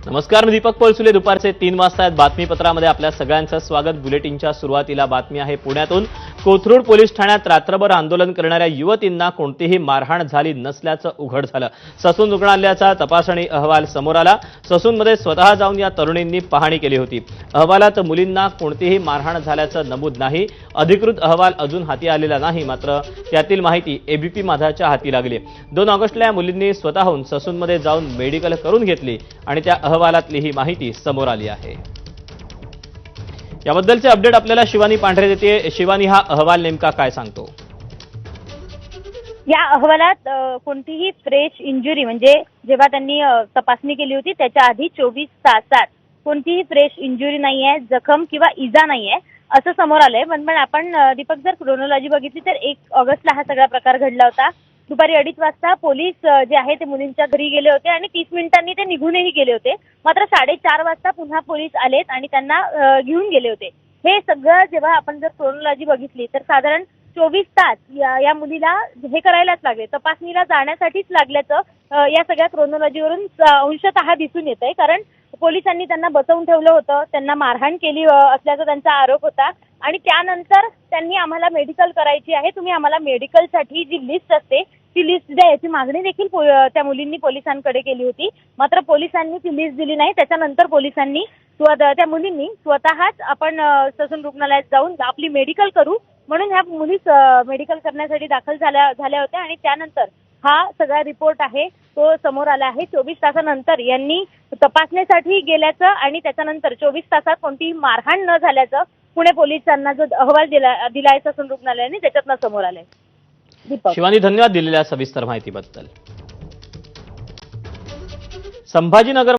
नमस्कार, मी दीपक पोलसुले. दुपारचे 3 वाजता बातमीपत्रामध्ये आपल्या सगळ्यांचं स्वागत. बुलेटिनच्या सुरुवातीला बातमी आहे पुण्यातून. कोथरूड पोलीस ठाण्यात रात्रभर आंदोलन करणाऱ्या युवतींना कोणतीही मारहाण झाली नसल्याचं उघड झालं. ससून रुग्णालयाचा तपासणी अहवाल समोर आला. ससूनमध्ये स्वतः जाऊन या तरुणींनी पाहणी केली होती. अहवालात मुलींना कोणतीही मारहाण झाल्याचं नमूद नाही. अधिकृत अहवाल अजून हाती आलेला नाही, मात्र त्यातील माहिती एबीपी माझाच्या हाती लागली. 2 ऑगस्टला या मुलींनी स्वतःहून ससूनमध्ये जाऊन मेडिकल करून घेतली आणि त्या अहवालातली ही माहिती समोर आली आहे. याबद्दलचे अपडेट आपल्याला शिवानी पांढरे देते. शिवानी, हा अहवाल नेमका काय सांगतो? या अहवालात कोणतीही फ्रेश इंजुरी म्हणजे जेव्हा त्यांनी तपासणी केली होती त्याच्या आधी 24 तासात कोणतीही फ्रेश इंजुरी नाहीये, जखम किंवा इजा नाहीये असं समोर आलंय. पण आपण दीपक जर क्रोनॉलॉजी बघितली तर 1 ऑगस्टला हा सगळा प्रकार घडला होता. दुपारी 2:30 वाजता पोलीस जे आहे ते मुलींच्या घरी गेले होते आणि 30 मिनिटांनी ते निघूनही गेले होते. मात्र 4:30 वाजता पुन्हा पोलीस आलेत आणि त्यांना घेऊन गेले होते. हे सगळं जेव्हा आपण जर क्रोनॉलॉजी बघितली तर साधारण 24 तास या मुलीला हे करायलाच लागले, तपासणीला जाण्यासाठीच लागल्याचं या सगळ्या क्रोनॉलॉजीवरून अंशतः दिसून येतंय. कारण पोलिसांनी त्यांना बसवून ठेवलं होतं, त्यांना मारहाण केली असल्याचा त्यांचा आरोप होता आणि त्यानंतर त्यांनी आम्हाला मेडिकल करायची आहे, तुम्ही आम्हाला मेडिकलसाठी जी लिस्ट असते ती लिस्ट द्या याची मागणी देखील त्या मुलींनी पोलिसांकडे केली होती. मात्र पोलिसांनी ती लिस्ट दिली नाही. त्याच्यानंतर पोलिसांनी त्या मुलींनी स्वतःच आपण ससून रुग्णालयात जाऊन आपली मेडिकल करू म्हणून ह्या मुली मेडिकल करण्यासाठी दाखल झाल्या होत्या आणि त्यानंतर हा सगळा रिपोर्ट आहे तो समोर आला आहे. 24 तासानंतर यांनी तपासणीसाठी गेल्याचं आणि त्याच्यानंतर 24 तासात कोणतीही मारहाण न झाल्याचं पुणे पोलिसांना जो अहवाल दिलाय ससून रुग्णालयाने त्याच्यातनं समोर आलंय. शिवानी, धन्यवाद दिलेल्या सविस्तर माहितीबद्दल. संभाजीनगर